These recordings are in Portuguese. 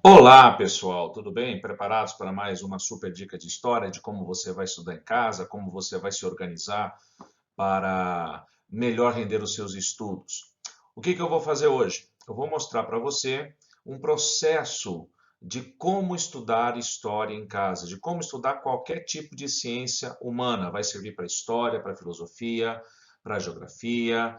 Olá, pessoal, tudo bem? Preparados para mais uma super dica de história de como você vai estudar em casa, como você vai se organizar para melhor render os seus estudos? O que eu vou fazer hoje? Eu vou mostrar para você um processo de como estudar história em casa, de como estudar qualquer tipo de ciência humana. Vai servir para história, para filosofia, para geografia,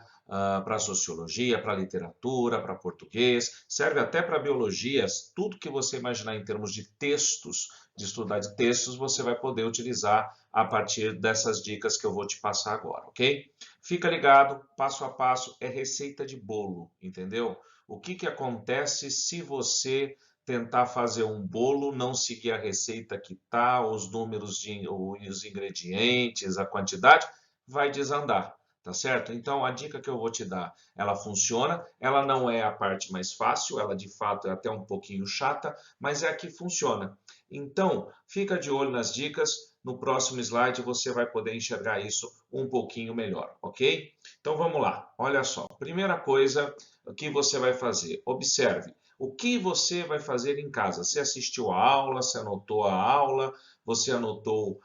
para sociologia, para literatura, para português, serve até para biologia. Tudo que você imaginar em termos de textos, de estudar de textos, você vai poder utilizar a partir dessas dicas que eu vou te passar agora, ok? Fica ligado, passo a passo, é receita de bolo, entendeu? O que acontece se você tentar fazer um bolo, não seguir a receita que tá, os números, os ingredientes, a quantidade, vai desandar. Tá certo? Então, a dica que eu vou te dar, ela funciona, ela não é a parte mais fácil, ela de fato é até um pouquinho chata, mas é a que funciona. Então, fica de olho nas dicas, no próximo slide você vai poder enxergar isso um pouquinho melhor, ok? Então vamos lá, olha só. Primeira coisa que você vai fazer, observe. O que você vai fazer em casa? Você assistiu a aula, você anotou a aula, você anotou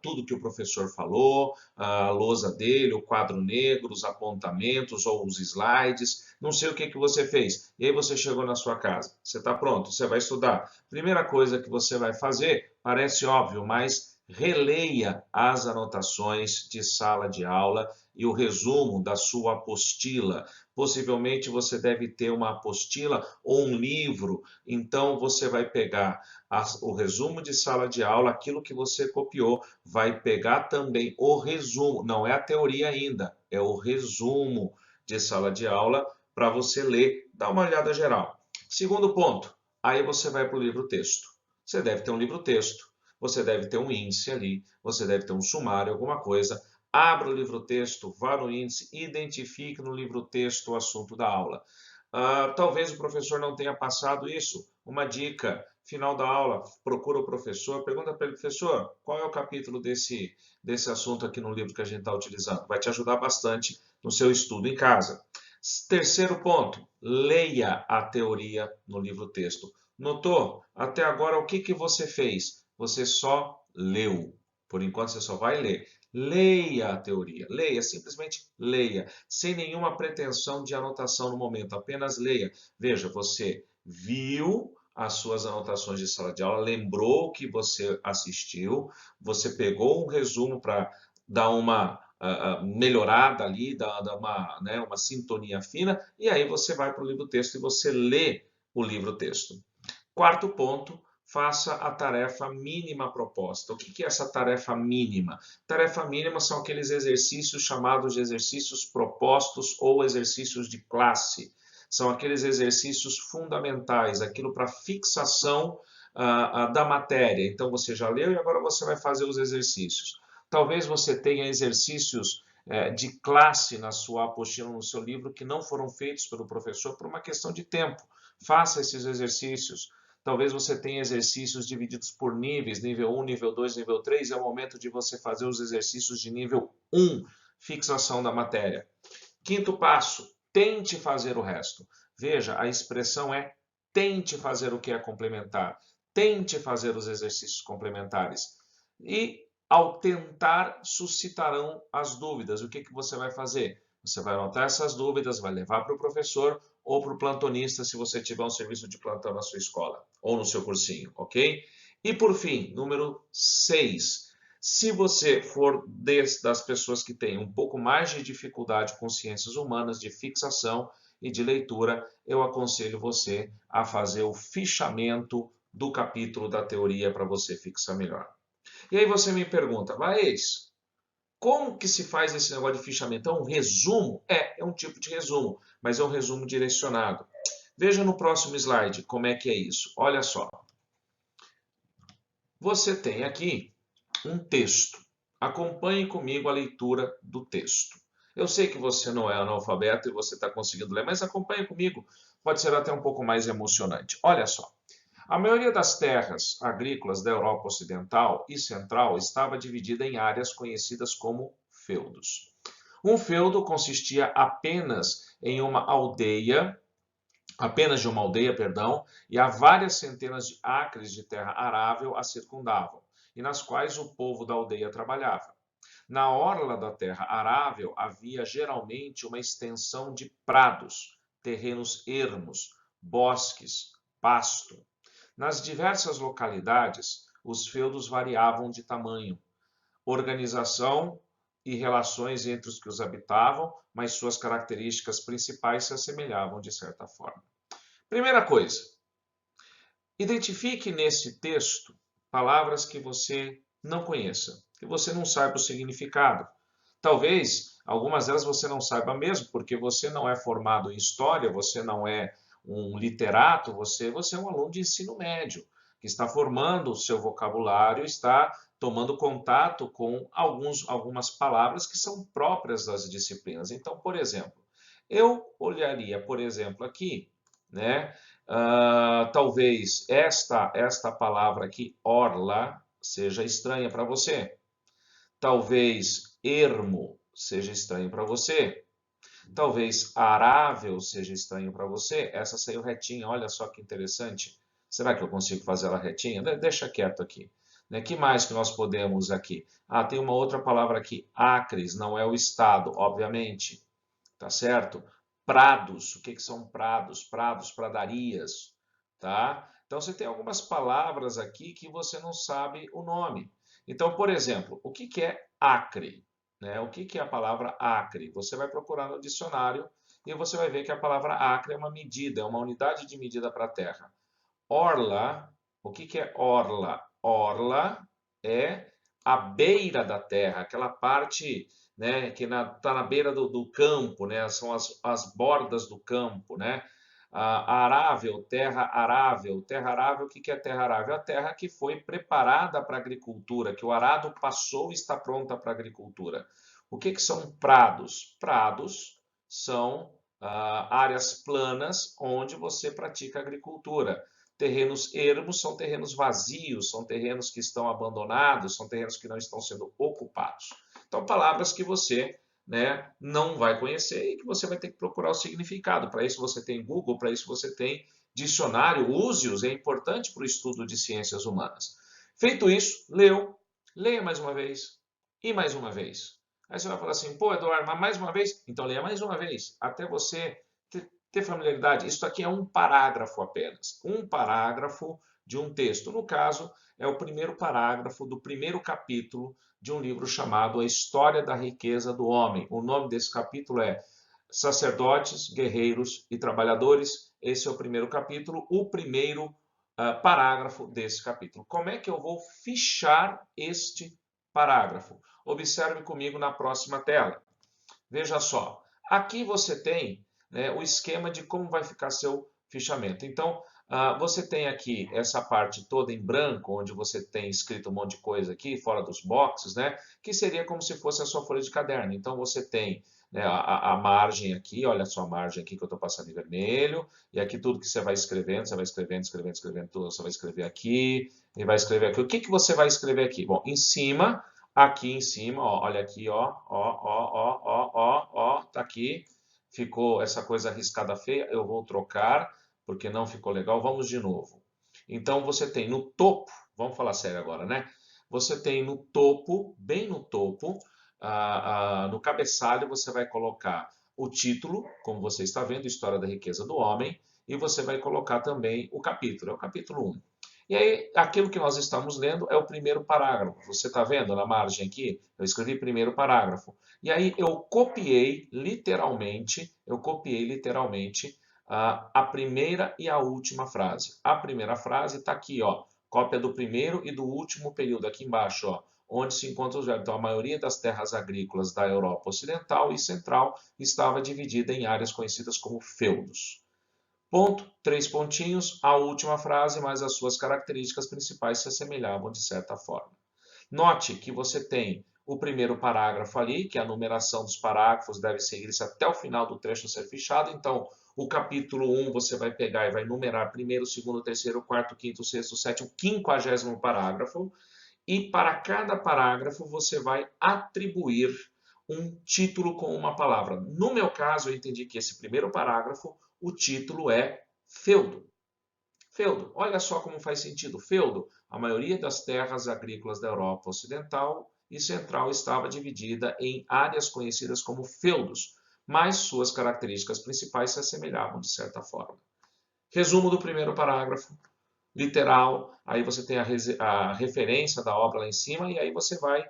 tudo que o professor falou, a lousa dele, o quadro negro, os apontamentos ou os slides, não sei o que você fez. E aí você chegou na sua casa, você está pronto, você vai estudar. Primeira coisa que você vai fazer, parece óbvio, mas releia as anotações de sala de aula e o resumo da sua apostila. Possivelmente você deve ter uma apostila ou um livro, então você vai pegar o resumo de sala de aula, aquilo que você copiou, vai pegar também o resumo, não é a teoria ainda, é o resumo de sala de aula para você ler, dar uma olhada geral. Segundo ponto, aí você vai para o livro texto. Você deve ter um livro texto, você deve ter um índice ali, você deve ter um sumário, alguma coisa. Abra o livro texto, vá no índice, identifique no livro texto o assunto da aula. Talvez o professor não tenha passado isso. Uma dica, final da aula, procura o professor, pergunta para ele, professor, qual é o capítulo desse assunto aqui no livro que a gente está utilizando? Vai te ajudar bastante no seu estudo em casa. Terceiro ponto, leia a teoria no livro texto. Notou? Até agora, o que você fez? Você só leu. Por enquanto, você só vai ler. Leia a teoria. Leia, simplesmente leia, sem nenhuma pretensão de anotação no momento. Apenas leia. Veja, você viu as suas anotações de sala de aula, lembrou que você assistiu, você pegou um resumo para dar uma melhorada ali, dar uma, né, uma sintonia fina, e aí você vai para o livro texto e você lê o livro texto. Quarto ponto, faça a tarefa mínima proposta. O que é essa tarefa mínima? Tarefa mínima são aqueles exercícios chamados de exercícios propostos ou exercícios de classe. São aqueles exercícios fundamentais, aquilo para fixação da matéria. Então você já leu e agora você vai fazer os exercícios. Talvez você tenha exercícios de classe na sua apostila, no seu livro, que não foram feitos pelo professor por uma questão de tempo. Faça esses exercícios. Talvez você tenha exercícios divididos por níveis, nível 1, nível 2, nível 3. É o momento de você fazer os exercícios de nível 1, fixação da matéria. Quinto passo, tente fazer o resto. Veja, a expressão é tente fazer o que é complementar. Tente fazer os exercícios complementares. E ao tentar, suscitarão as dúvidas. O que você vai fazer? Você vai anotar essas dúvidas, vai levar para o professor ou para o plantonista, se você tiver um serviço de plantão na sua escola ou no seu cursinho, ok? E por fim, número 6. Se você for das pessoas que têm um pouco mais de dificuldade com ciências humanas, de fixação e de leitura, eu aconselho você a fazer o fichamento do capítulo da teoria para você fixar melhor. E aí você me pergunta, mas como que se faz esse negócio de fichamento? É um resumo? É um tipo de resumo, mas é um resumo direcionado. Veja no próximo slide como é que é isso. Olha só. Você tem aqui um texto. Acompanhe comigo a leitura do texto. Eu sei que você não é analfabeto e você está conseguindo ler, mas acompanhe comigo. Pode ser até um pouco mais emocionante. Olha só. A maioria das terras agrícolas da Europa Ocidental e Central estava dividida em áreas conhecidas como feudos. Um feudo consistia apenas em uma aldeia apenas de uma aldeia, perdão, e há várias centenas de acres de terra arável a circundavam, e nas quais o povo da aldeia trabalhava. Na orla da terra arável havia geralmente uma extensão de prados, terrenos ermos, bosques, pasto. Nas diversas localidades, os feudos variavam de tamanho, organização e relações entre os que os habitavam, mas suas características principais se assemelhavam de certa forma. Primeira coisa, identifique nesse texto palavras que você não conheça, que você não saiba o significado. Talvez algumas delas você não saiba mesmo, porque você não é formado em história, você não é um literato, você é um aluno de ensino médio, que está formando o seu vocabulário, está tomando contato com algumas palavras que são próprias das disciplinas. Então, por exemplo, eu olharia, por exemplo, aqui, né? Talvez esta palavra aqui, orla, seja estranha para você. Talvez ermo seja estranho para você. Talvez arável seja estranho para você. Essa saiu retinha, olha só que interessante. Será que eu consigo fazer ela retinha? Deixa quieto aqui. Né? Que mais que nós podemos aqui? Tem uma outra palavra aqui, acres, não é o estado, obviamente. Tá certo? Prados, o que são prados? Prados, pradarias, tá? Então você tem algumas palavras aqui que você não sabe o nome. Então, por exemplo, o que é acre? Né? O que é a palavra acre? Você vai procurar no dicionário e você vai ver que a palavra acre é uma medida, é uma unidade de medida para a terra. Orla, o que é orla? Orla é a beira da terra, aquela parte, né, que está na beira do campo, né, são as bordas do campo, né? Arável, terra arável, o que é terra arável? A terra que foi preparada para a agricultura, que o arado passou e está pronta para a agricultura. O que são prados? Prados são áreas planas onde você pratica agricultura. Terrenos ermos são terrenos vazios, são terrenos que estão abandonados, são terrenos que não estão sendo ocupados. Então, palavras que você, né, não vai conhecer e que você vai ter que procurar o significado. Para isso você tem Google, para isso você tem dicionário, use-os, é importante para o estudo de ciências humanas. Feito isso, leu, leia mais uma vez e mais uma vez. Aí você vai falar assim, pô, Eduardo, mas mais uma vez? Então leia mais uma vez, até você ter familiaridade. Isso aqui é um parágrafo apenas, um parágrafo de um texto. No caso, é o primeiro parágrafo do primeiro capítulo de um livro chamado A História da Riqueza do Homem. O nome desse capítulo é Sacerdotes, Guerreiros e Trabalhadores. Esse é o primeiro capítulo, o primeiro parágrafo desse capítulo. Como é que eu vou fichar este parágrafo? Observe comigo na próxima tela. Veja só, aqui você tem, né, o esquema de como vai ficar seu fichamento. Então, você tem aqui essa parte toda em branco, onde você tem escrito um monte de coisa aqui, fora dos boxes, né, que seria como se fosse a sua folha de caderno. Então, você tem, né, a margem aqui, olha só a margem aqui que eu estou passando em vermelho, e aqui tudo que você vai escrevendo, escrevendo tudo, você vai escrever aqui, e vai escrever aqui. O que você vai escrever aqui? Bom, em cima, aqui em cima, ó, olha aqui, ó, tá aqui, ficou essa coisa riscada feia, eu vou trocar, porque não ficou legal, vamos de novo. Então, você tem no topo, vamos falar sério agora, né? Você tem no topo, bem no topo, no cabeçalho, você vai colocar o título, como você está vendo, História da Riqueza do Homem, e você vai colocar também o capítulo, é o capítulo 1. E aí, aquilo que nós estamos lendo é o primeiro parágrafo. Você está vendo na margem aqui? Eu escrevi primeiro parágrafo. E aí eu copiei literalmente a primeira e a última frase. A primeira frase está aqui, ó, cópia do primeiro e do último período, aqui embaixo, ó, onde se encontra os verbos. Então, a maioria das terras agrícolas da Europa Ocidental e Central estava dividida em áreas conhecidas como feudos. Ponto, 3 pontinhos, a última frase, mas as suas características principais se assemelhavam de certa forma. Note que você tem o primeiro parágrafo ali, que a numeração dos parágrafos deve seguir-se até o final do trecho a ser fichado. Então, o capítulo 1 você vai pegar e vai numerar primeiro, segundo, terceiro, quarto, quinto, sexto, sétimo, 50º parágrafo. E para cada parágrafo você vai atribuir um título com uma palavra. No meu caso, eu entendi que esse primeiro parágrafo, o título é Feudo. Feudo. Olha só como faz sentido. Feudo. A maioria das terras agrícolas da Europa Ocidental e Central estava dividida em áreas conhecidas como feudos, mas suas características principais se assemelhavam de certa forma. Resumo do primeiro parágrafo, literal, aí você tem a referência da obra lá em cima e aí você vai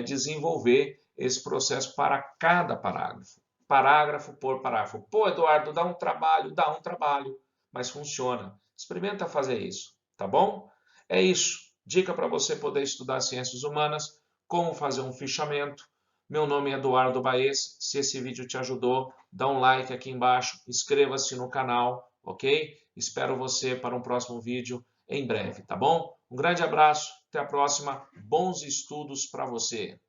desenvolver esse processo para cada parágrafo por parágrafo. Pô, Eduardo, dá um trabalho, mas funciona. Experimenta fazer isso, tá bom? É isso. Dica para você poder estudar ciências humanas, como fazer um fichamento. Meu nome é Eduardo Baez. Se esse vídeo te ajudou, dá um like aqui embaixo, inscreva-se no canal, ok? Espero você para um próximo vídeo em breve, tá bom? Um grande abraço, até a próxima, bons estudos para você.